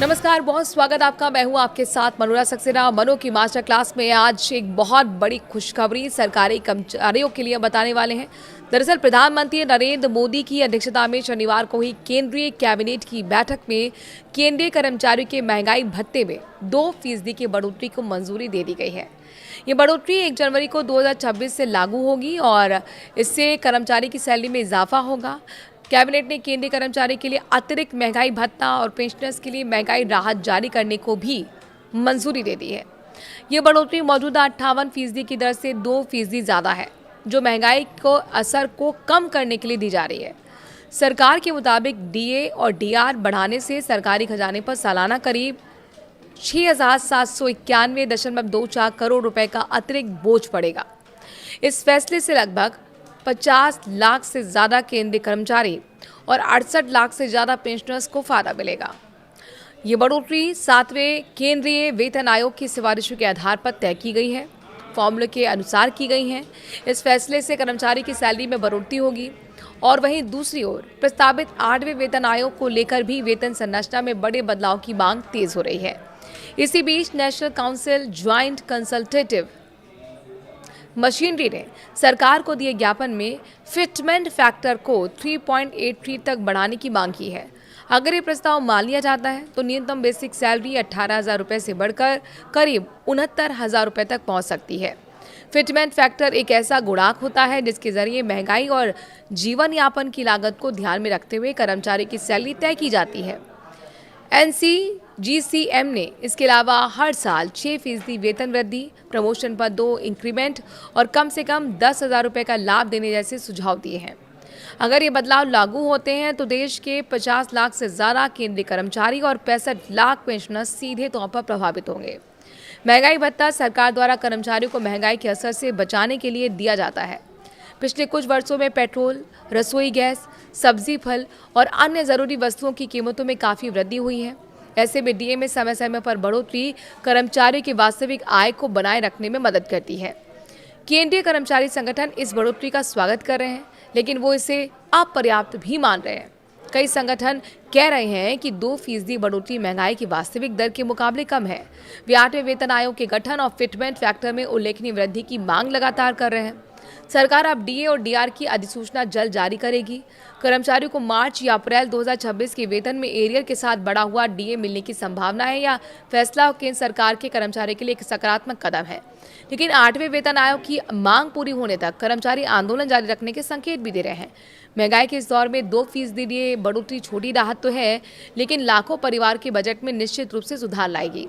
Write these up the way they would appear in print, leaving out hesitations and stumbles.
नमस्कार, बहुत स्वागत आपका। मैं हूं आपके साथ मनोरा सक्सेना। मनो की मास्टर क्लास में आज एक बहुत बड़ी खुशखबरी सरकारी कर्मचारियों के लिए बताने वाले हैं। दरअसल प्रधानमंत्री नरेंद्र मोदी की अध्यक्षता में शनिवार को ही केंद्रीय कैबिनेट की बैठक में केंद्रीय कर्मचारियों के महंगाई भत्ते में 2% की बढ़ोतरी को मंजूरी दे दी गई है। ये बढ़ोतरी 1 जनवरी को 2026 से लागू होगी और इससे कर्मचारी की सैलरी में इजाफा होगा। कैबिनेट ने केंद्रीय कर्मचारी के लिए अतिरिक्त महंगाई भत्ता और पेंशनर्स के लिए महंगाई राहत जारी करने को भी मंजूरी दे दी है। ये बढ़ोतरी मौजूदा 58% की दर से 2% ज़्यादा है, जो महंगाई को असर को कम करने के लिए दी जा रही है। सरकार के मुताबिक डीए और डीआर बढ़ाने से सरकारी खजाने पर सालाना करीब 6,791.24 करोड़ रुपए का अतिरिक्त बोझ पड़ेगा। इस फैसले से लगभग 50 लाख से ज़्यादा केंद्रीय कर्मचारी और 68 लाख से ज़्यादा पेंशनर्स को फायदा मिलेगा। ये बढ़ोतरी 7वें केंद्रीय वेतन आयोग की सिफारिशों के आधार पर तय की गई है, फॉर्मूले के अनुसार की गई हैं। इस फैसले से कर्मचारी की सैलरी में बढ़ोतरी होगी और वहीं दूसरी ओर प्रस्तावित 8वें वेतन आयोग को लेकर भी वेतन संरचना में बड़े बदलाव की मांग तेज हो रही है। इसी बीच national council joint consultative machinery ने सरकार को दिए ज्ञापन में फिटमेंट फैक्टर को 3.83 तक बढ़ाने की मांग की है। अगर ये प्रस्ताव मान लिया जाता है तो न्यूनतम बेसिक सैलरी 18,000 रुपये से बढ़कर करीब 69,000 रुपये तक पहुंच सकती है। फिटमेंट फैक्टर एक ऐसा गुणांक होता है जिसके जरिए महंगाई और जीवन यापन की लागत को ध्यान में रखते हुए कर्मचारी की सैलरी तय की जाती है। NCGCM ने इसके अलावा हर साल 6% वेतन वृद्धि, प्रमोशन पर 2 इंक्रीमेंट और कम से कम 10,000 रुपये का लाभ देने जैसे सुझाव दिए हैं। अगर ये बदलाव लागू होते हैं तो देश के 50 लाख से ज़्यादा केंद्रीय कर्मचारी और 65 लाख पेंशनर सीधे तौर पर प्रभावित होंगे। महंगाई भत्ता सरकार द्वारा कर्मचारियों को महंगाई के असर से बचाने के लिए दिया जाता है। पिछले कुछ वर्षों में पेट्रोल, रसोई गैस, सब्जी, फल और अन्य ज़रूरी वस्तुओं की कीमतों में काफ़ी वृद्धि हुई है। ऐसे में डीए में समय समय पर बढ़ोतरी कर्मचारियों की वास्तविक आय को बनाए रखने में मदद करती है। केंद्रीय कर्मचारी संगठन इस बढ़ोतरी का स्वागत कर रहे हैं, लेकिन वो इसे अपर्याप्त भी मान रहे हैं। कई संगठन कह रहे हैं कि 2% बढ़ोतरी महंगाई की वास्तविक दर के मुकाबले कम है। वे 8वें वेतन आयोग के गठन और फिटमेंट फैक्टर में उल्लेखनीय वृद्धि की मांग लगातार कर रहे हैं। सरकार अब डीए और डीआर की अधिसूचना जल्द जारी करेगी। कर्मचारियों को मार्च या अप्रैल 2026 के वेतन में एरियर के साथ बढ़ा हुआ डीए मिलने की संभावना है। या फैसला केंद्र सरकार के कर्मचारी के लिए एक सकारात्मक कदम है, लेकिन 8वें वेतन आयोग की मांग पूरी होने तक कर्मचारी आंदोलन जारी रखने के संकेत भी दे रहे हैं। महंगाई के इस दौर में 2% डीए बढ़ोतरी छोटी राहत तो है, लेकिन लाखों परिवार के बजट में निश्चित रूप से सुधार लाएगी।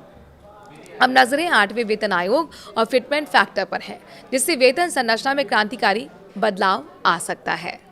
अब नजरें 8वें वेतन आयोग और फिटमेंट फैक्टर पर है, जिससे वेतन संरचना में क्रांतिकारी बदलाव आ सकता है।